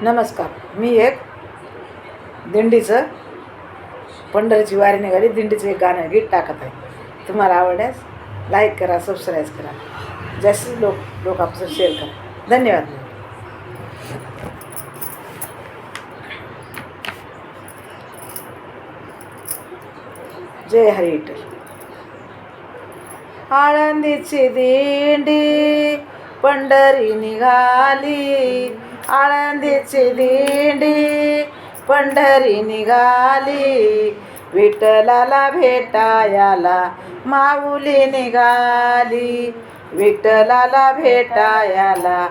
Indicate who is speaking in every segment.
Speaker 1: नमस्कार. मी एक दिंडीचं पंढरीची वारी निघाली दिंडीचं एक गाणं गीत टाकत आहे. तुम्हाला आवडल्यास लाईक करा, सबस्क्राईब करा, जास्तीत लोकांपासून शेअर करा. धन्यवाद. जय हरी विठ्ठल. आळंदीची दिंडी पंढरी निघाली, आळंदीची दिंडी पंढरी निघाली, विठ्ठलाला भेटायला माऊली निघाली, विठ्ठलाला भेटायला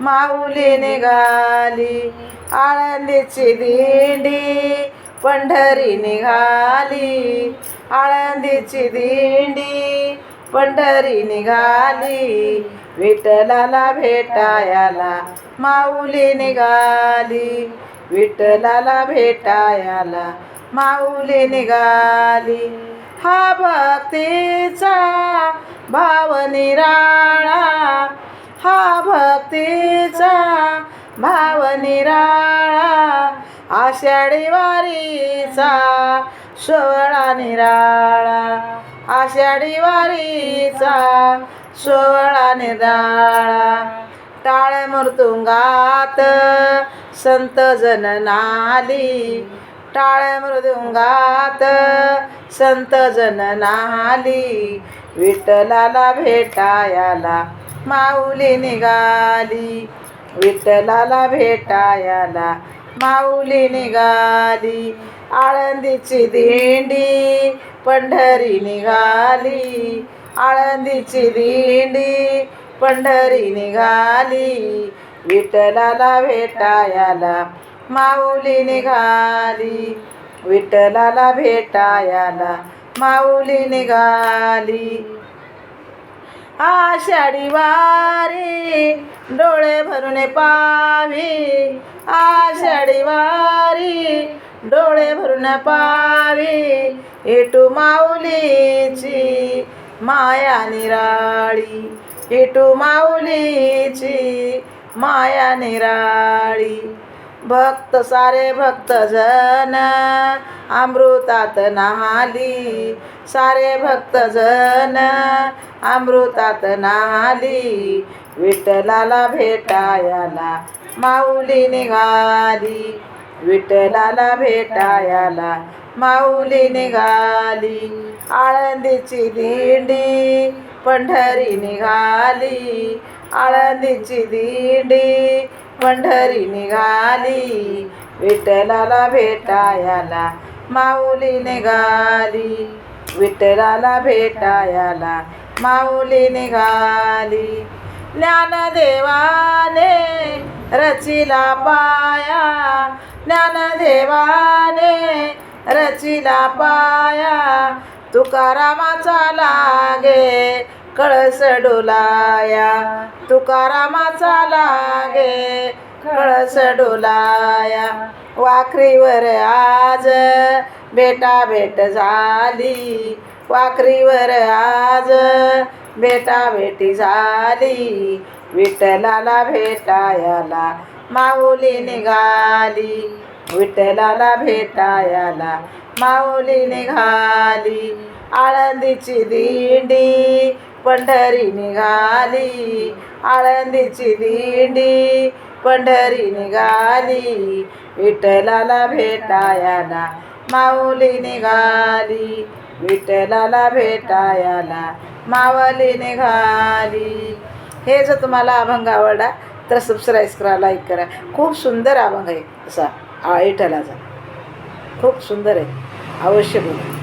Speaker 1: माऊली निघाली. आळंदीची दिंडी पंढरी निघाली, आळंदीची दिंडी पंढरी निघाली, विठ्ठलाला भेटायला माऊली निघाली, विठ्ठलाला भेटायला माऊली निघाली. हा भक्तीचा भाव निराळा, हा भक्तीचा भाव निराळा, आषाढी वारीचा सोहळा निराळा, आषाढी वारीचा सोहळा निराळा. टाळ मृदुंगात संत जन नाली, टाळ मृदुंगात संत जन नाली, विठ्ठलाला भेटायला माऊली निघाली, विठ्ठलाला भेटायला माऊली निघाली. आळंदीची दिंडी पंढरी निघाली, आळंदीची दिंडी पंढरी निघाली, विठ्ठलाला भेटायला माऊली निघाली, विठ्ठलाला भेटायला माऊली निघाली. आषाढी वारी डोळे भरून पावी, आषाढी वारी डोळे भरून पावी, विठू माऊलीची माया निराळी, विठू माऊलीची माया निराळी. भक्त सारे भक्त जन अमृतात नाली, सारे भक्त जन अमृतात नाली, विठ्ठलाला भेटायला माऊली निघाली, विठ्ठलाला भेटायला माऊली निघाली. आळंदीची दिंडी पंढरी निघाली, आळंदीची दिंडी पंढरी निघाली, विठ्ठलाला भेटायला माऊली निघाली, विठ्ठलाला भेटायला माऊली निघाली. ज्ञानदेवाने रचिला पाया, ज्ञानदेवाने रचिला पाया, तुकारामाचा लागे कळस डोलाया, तुकारामाचा लागे कळस डोलाया. वाखरीवर आज भेटा भेट झाली, वाखरीवर आज भेटा भेटी झाली, विठ्ठलाला भेटायला माऊली निघाली, विठ्ठलाला भेटायला माऊली निघाली. आळंदीची दिंडी पंढरी निघाली, आळंदीची दिंडी पंढरी निघाली, विठ्ठलाला भेटायला माऊली निघाली, विठ्ठलाला भेटायला माऊली निघाली. हे जर तुम्हाला अभंग आवडला तर सबस्क्राईब करा, लाईक करा. खूप सुंदर अभंग आहे असा विठ्ठलाचा, खूप सुंदर आहे. अवश्य बघा.